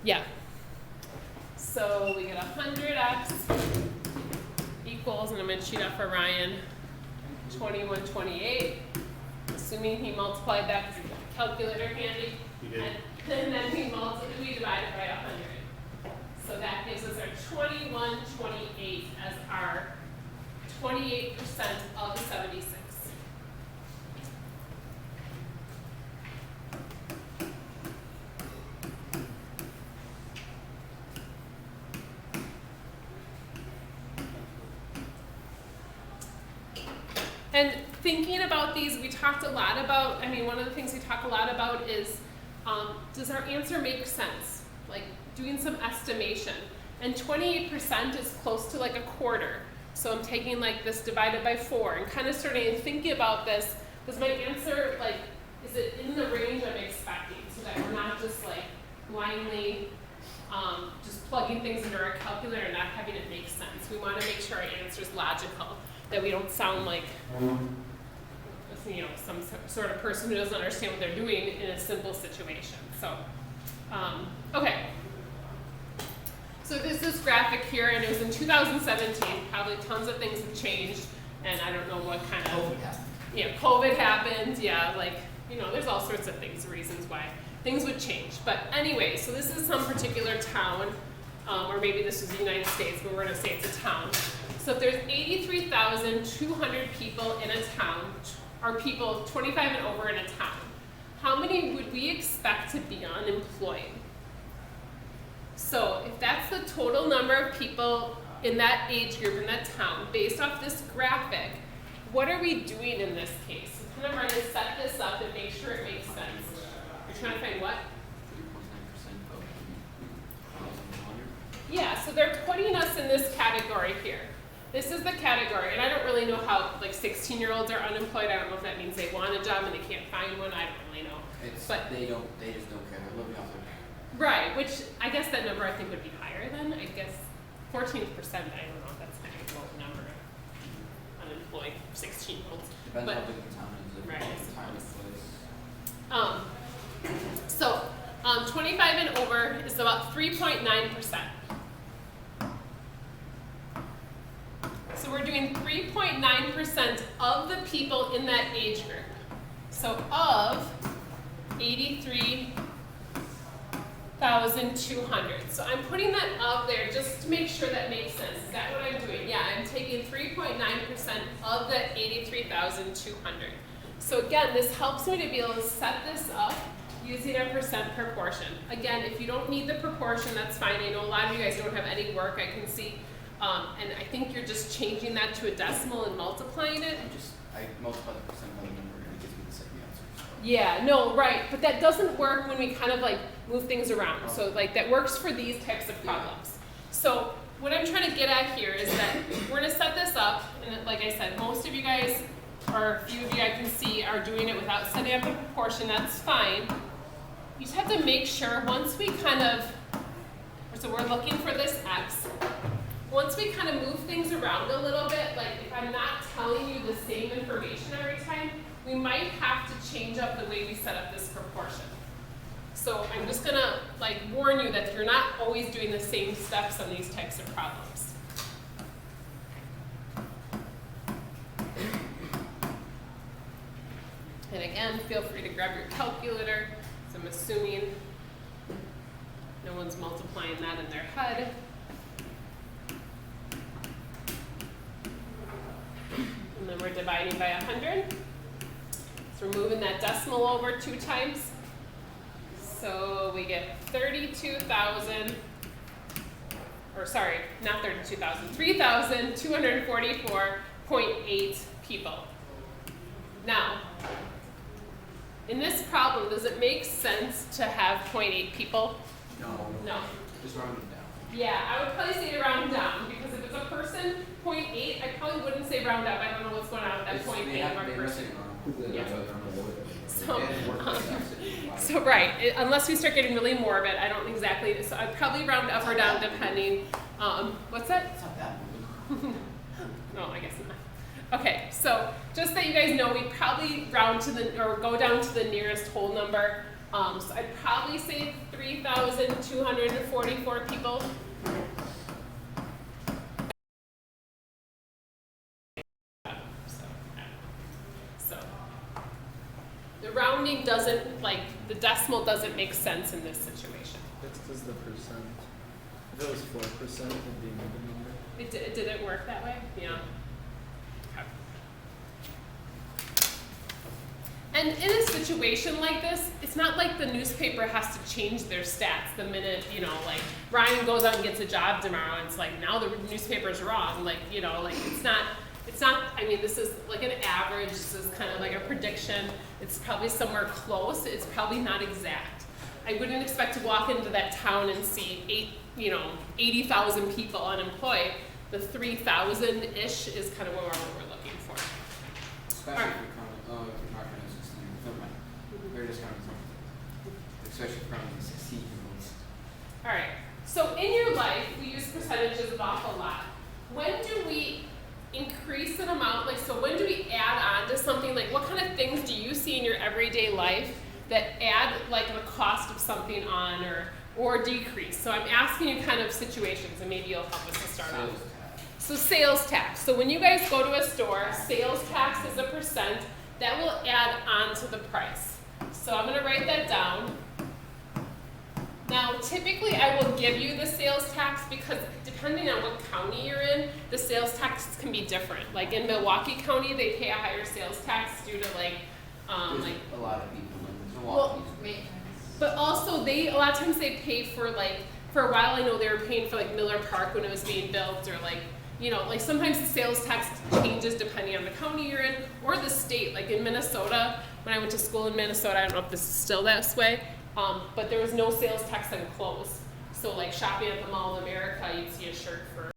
Yeah. So we get 100x equals, and I'm going to cheat out for Ryan, 2128. Assuming he multiplied that because he got a calculator handy. He did. And then we divide it by 100. So that gives us our 2128 as our 28% of the 76. And thinking about these, we talked a lot about, one of the things we talk a lot about is, does our answer make sense? Like doing some estimation. And 28% is close to like a quarter. So I'm taking like this divided by 4 and kind of starting to think about this. Does my answer, like, is it in the range I'm expecting? So that we're not just like blindly just plugging things into our calculator and not having it make sense. We want to make sure our answer is logical, that we don't sound like some sort of person who doesn't understand what they're doing in a simple situation. So, okay. So there's this graphic here, and it was in 2017. Probably tons of things have changed, and I don't know what kind of COVID happened. Yeah, there's all sorts of things, reasons why things would change. But anyway, so this is some particular town, or maybe this is the United States, but we're going to say it's a town. So if there's 83,200 people in a town, or people 25 and over in a town, how many would we expect to be unemployed? So if that's the total number of people in that age group in that town, based off this graphic, what are we doing in this case? So kind of trying to set this up and make sure it makes sense. You're trying to find what? 3.9%. Yeah, so they're putting us in this category here. This is the category, and I don't really know how 16-year-olds are unemployed. I don't know if that means they want a job and they can't find one. I don't really know. They just don't care. They're living off their parents. Right, which I guess that number I think would be higher than. I guess 14%, I don't know if that's kind of a low number of unemployed 16-year-olds. Depends how big the town is. Right, I suppose. So 25 and over is about 3.9%. So we're doing 3.9% of the people in that age group. So of 83,200. So I'm putting that up there just to make sure that makes sense. Is that what I'm doing? Yeah, I'm taking 3.9% of that 83,200. So again, this helps me to be able to set this up using a percent proportion. Again, if you don't need the proportion, that's fine. I know a lot of you guys don't have any work, I can see. And I think you're just changing that to a decimal and multiplying it. I multiply the percent by the number and it gives me the same answer. So. Yeah, no, right. But that doesn't work when we kind of move things around. So that works for these types of problems. So what I'm trying to get at here is that we're going to set this up. And like I said, most of you guys, or a few of you I can see, are doing it without setting up a proportion. That's fine. You just have to make sure once we so we're looking for this x. Once we kind of move things around a little bit, if I'm not telling you the same information every time, we might have to change up the way we set up this proportion. So I'm just gonna warn you that you're not always doing the same steps on these types of problems. And again, feel free to grab your calculator. So I'm assuming no one's multiplying that in their head. And then we're dividing by 100. So we're moving that decimal over 2 times. So we get 3,244.8 people. Now, in this problem, does it make sense to have 0.8 people? No. Just round it down. Yeah, I would probably say to round down, because if it's a person, 0.8, I probably wouldn't say round up. I don't know what's going on with that 0.8 of our person. Yeah. So right, unless we start getting really morbid, I don't exactly, so I'd probably round up or down depending. What's that? It's not that No, I guess not. Okay, so just that you guys know, we probably round to or go down to the nearest whole number. So I'd probably say 3,244 people. So the rounding doesn't, like, the decimal doesn't make sense in this situation. That's because the percent. If it was 4%, it'd be a good number. It didn't work that way? Yeah. Okay. And in a situation like this, it's not like the newspaper has to change their stats the minute, you know, like Ryan goes out and gets a job tomorrow and it's like, now the newspaper's wrong. Like, you know, like it's not, I mean, this is like an average, this is kind of like a prediction. It's probably somewhere close, it's probably not exact. I wouldn't expect to walk into that town and see 80,000 people unemployed. The 3,000-ish is kind of what we're looking for. Especially if you're counting, if you're not counting 16, never mind. We're just counting something. Especially counting 16 year-olds. All right, so in your life, we use percentages an awful lot. When do we increase an amount, like, so when do we add on to something? Like, what kind of things do you see in your everyday life that add, like, the cost of something on or decrease? So I'm asking you kind of situations, and maybe you'll help us to start off. So sales tax. So when you guys go to a store, sales tax is a percent that will add on to the price. So I'm gonna write that down. Now, typically I will give you the sales tax because depending on what county you're in, the sales tax can be different. Like in Milwaukee County, they pay a higher sales tax due to There's like, a lot of people in well, Milwaukee. but also a lot of times they pay for for a while I know they were paying for like Miller Park when it was being built, or like, you know, like sometimes the sales tax changes depending on the county you're in or the state. Like in Minnesota, when I went to school in Minnesota, I don't know if this is still this way, but there was no sales tax on clothes. So like shopping at the Mall of America, you'd see a shirt for.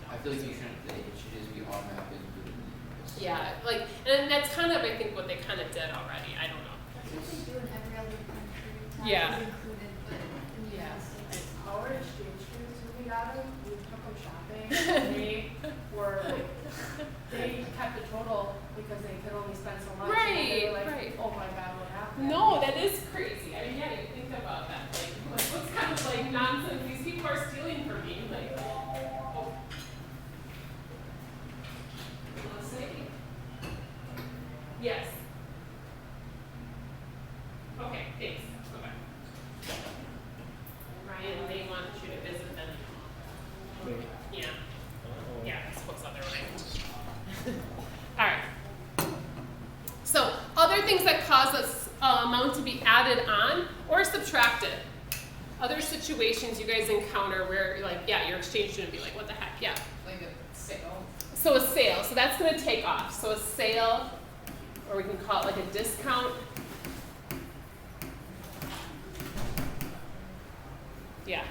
I feel like you shouldn't, it should just be automatically included in this. Yeah, like, and that's kind of, I think, what they kind of did already. I don't know. That's what they do in every other country. Tax Yeah. is included, but in the United States. Our exchange students, when we got them, we took them shopping, and they were like, they kept the total because they could only spend so much. and they were like, Right. oh my God, what happened? No, that is crazy. I mean, yeah, you think about that. Like what's kind of like nonsense? These people are stealing from me. Like, oh. Let's see. Yes. Okay, thanks. Okay. Ryan, they want you to visit them. Yeah. Yeah, I suppose otherwise. All right. So, other things that cause this amount to be added on or subtracted. Other situations you guys encounter where you're like, yeah, your exchange student would be like, what the heck, yeah. Like a sale. So a sale, so that's gonna take off. So a sale, or we can call it like a discount. Yeah.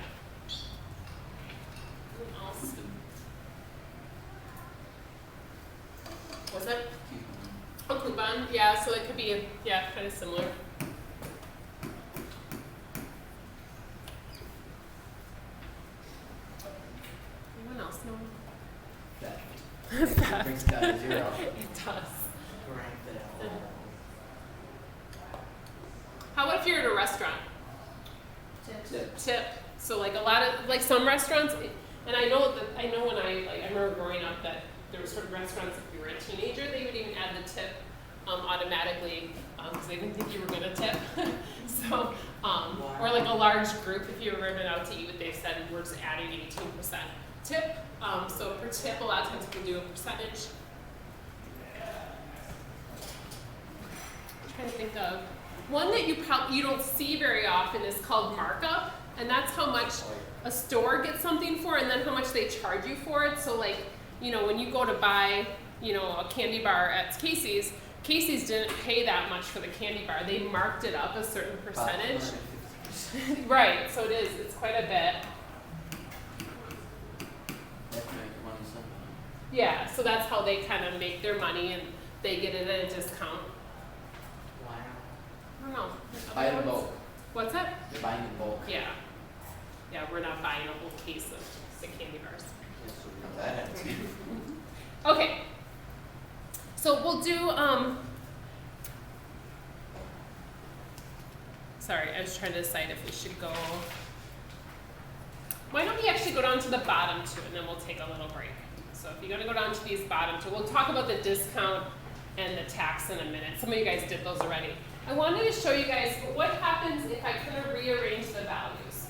What else? Was it? A coupon, yeah, so it could be, yeah, kind of similar. Anyone else know? That brings it down to 0. It does. Grind it out. How about if you're at a restaurant? Tip. Tip. So like a lot of, like some restaurants, and I know when I remember growing up that there were certain restaurants, if you were a teenager, they would even add the tip automatically because they didn't think you were going to tip. So, or like a large group, if you were been out to eat, they said we're just adding 18% tip. So for tip, a lot of times people do a percentage. I'm trying to think of one that you don't see very often is called markup, and that's how much a store gets something for, and then how much they charge you for it. So like, you know, when you go to buy, you know, a candy bar at Casey's didn't pay that much for the candy bar. They marked it up a certain percentage. Right, so it is. It's quite a bit. That's make money somehow. Yeah, so that's how they kind of make their money, and they get it at a discount. Wow. I don't know. Buy it in bulk. What's that? They're buying in bulk. Yeah. Yeah, we're not buying a whole case of the candy bars. Yes, so we know that happens. Okay. So we'll do Sorry, I was trying to decide if we should go. Why don't we actually go down to the bottom two and then we'll take a little break. So if you're gonna go down to these bottom two, we'll talk about the discount and the tax in a minute. Some of you guys did those already. I wanted to show you guys what happens if I kind of rearrange the values.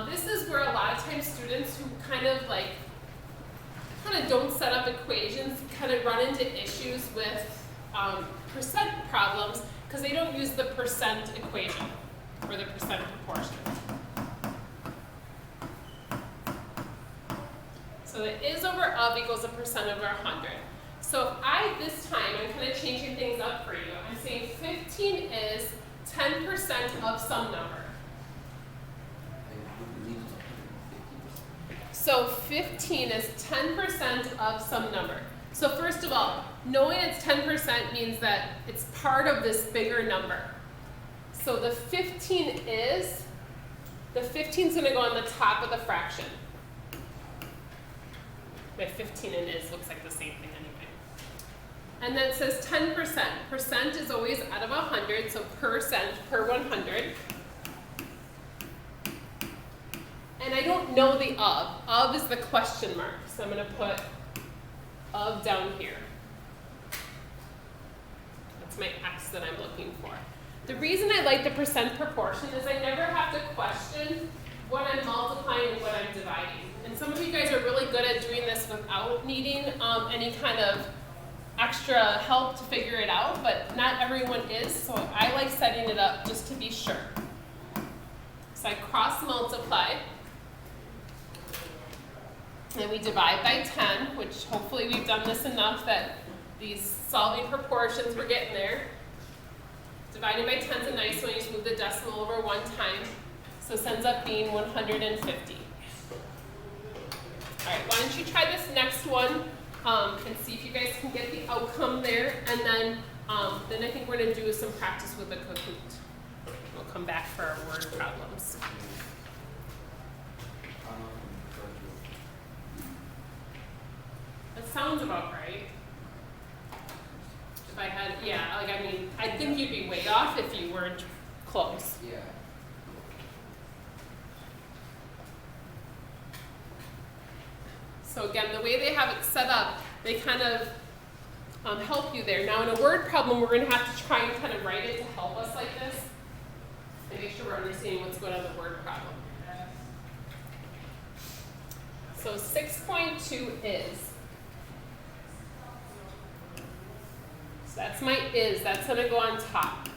This is where a lot of times students who kind of don't set up equations kind of run into issues with percent problems because they don't use the percent equation or the percent proportion. So the is over of equals a percent over 100. So if this time, I'm kind of changing things up for you. I'm saying 15 is 10% of some number. So 15 is 10% of some number. So first of all, knowing it's 10% means that it's part of this bigger number. So the 15 is going to go on the top of the fraction. My 15 and is looks like the same thing anyway. And then it says 10%. Percent is always out of 100, so percent per 100. And I don't know the of. Of is the question mark, so I'm going to put of down here. That's my x that I'm looking for. The reason I like the percent proportion is I never have to question what I'm multiplying and what I'm dividing. And some of you guys are really good at doing this without needing any kind of extra help to figure it out, but not everyone is, so I like setting it up just to be sure. So I cross multiply, and we divide by 10, which hopefully we've done this enough that these solving proportions, we're getting there. Dividing by 10 is a nice one, you just move the decimal over one time, so this ends up being 150. All right, why don't you try this next one and see if you guys can get the outcome there, and then I think we're going to do some practice with the Kahoot. We'll come back for our word problems. That sounds about right. If I had, yeah, I think you'd be way off if you weren't close. Yeah. So again, the way they have it set up, they kind of help you there. Now in a word problem, we're going to have to try and kind of write it to help us like this and make sure we're understanding what's going on in the word problem. So 6.2 is. So that's my is. That's going to go on top.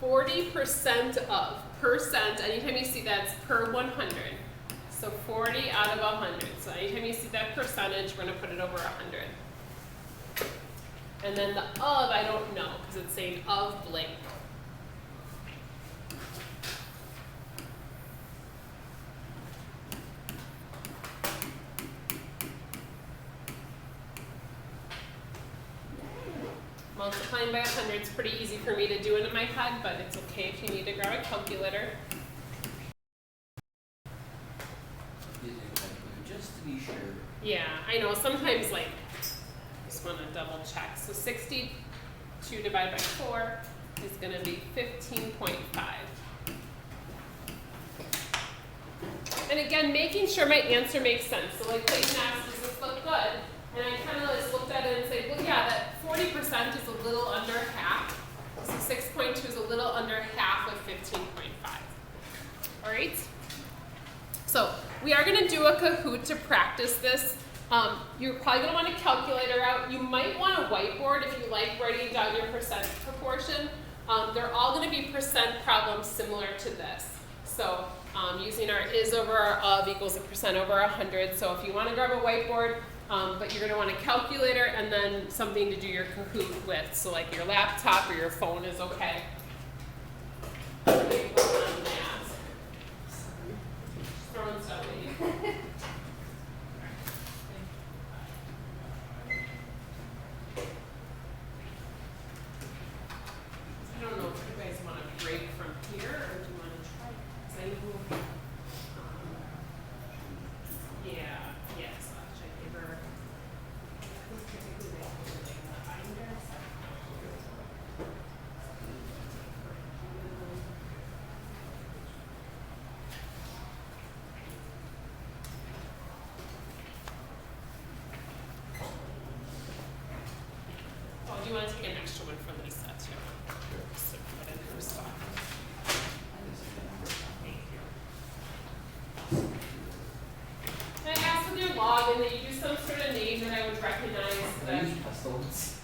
%% of. Percent, anytime you see that's per 100. So 40 out of 100. So anytime you see that percentage, we're going to put it over 100. And then the of, I don't know, because it's saying of blank. Multiplying by 100 is pretty easy for me to do it in my head, but it's okay if you need to grab a calculator. Just to be sure. Yeah, I know. Sometimes, just want to double check. So 62 divided by 4 is going to be 15.5. And again, making sure my answer makes sense. So like Clayton asked, does this look good? And I kind of just looked at it and said, well, yeah, that 40% is a little under half. So 6.2 is a little under half of 15.5. All right? So we are going to do a Kahoot to practice this. You're probably going to want a calculator out. You might want a whiteboard if you like writing down your percent proportion. They're all going to be percent problems similar to this. So using our is over our of equals a percent over 100. So if you want to grab a whiteboard, but you're going to want a calculator and then something to do your Kahoot with. So like your laptop or your phone is okay. Throwing stuff at you. I don't know if you guys want to break from here or do you want to try it? 'Cause I know, yeah, so I'll check your typically they put it in the binder. want to take an extra one from Lisa too? So put in her stuff. Thank you. Can I ask with your login that you do some sort of name that I would recognize that, pestilence.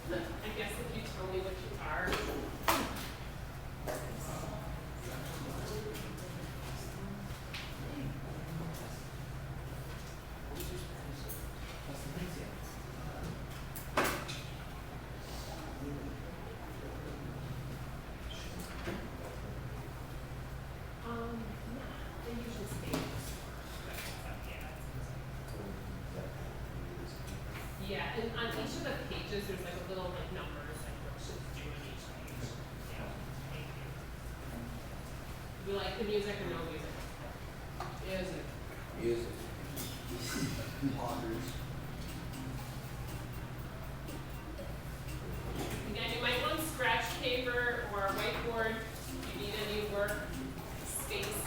I guess if you tell me what you are. They usually stay. Yeah, and on each of the pages, there's like a little like numbers like what should do on each page. Yeah, thank you. You like the music or no music? Music. Music. Again, you might want scratch paper or a whiteboard if you need any work space.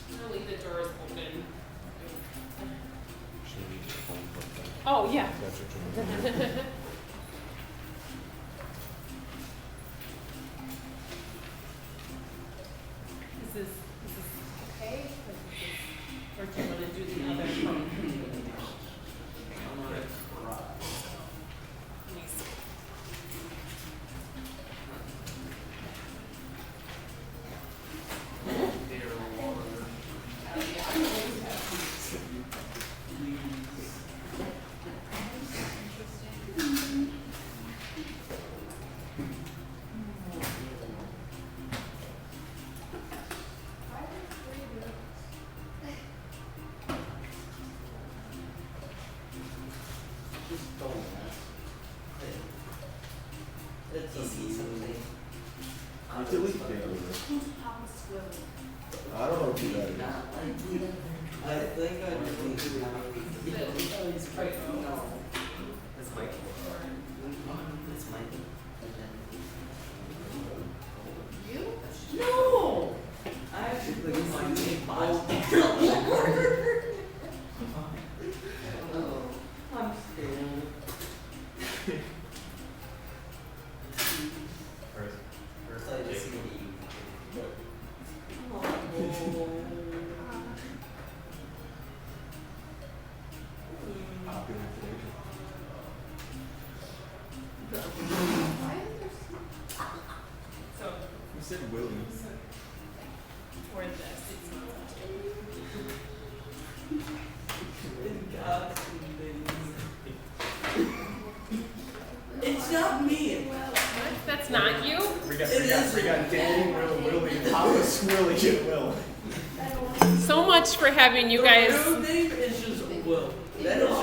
I'm gonna leave the doors open. Oh, yeah. This is okay? Or do you want to do the other phone? Let me see. Why are there 3 rooms? Just don't ask. It's a something. I delete things. Who's Papa Squirrel? I don't know who that is. Not like I think I deleted it. It's right. No. It's Michael. It's Michael. You? No! I actually think my name I'm scared. First I just see you. Why is there so So, You said Willie. for this, it's not. It's not me. That's not you? We got Danny, Will, Willie, Papa, Swilly, and Will. So much for having you The guys. real name is just Will. That is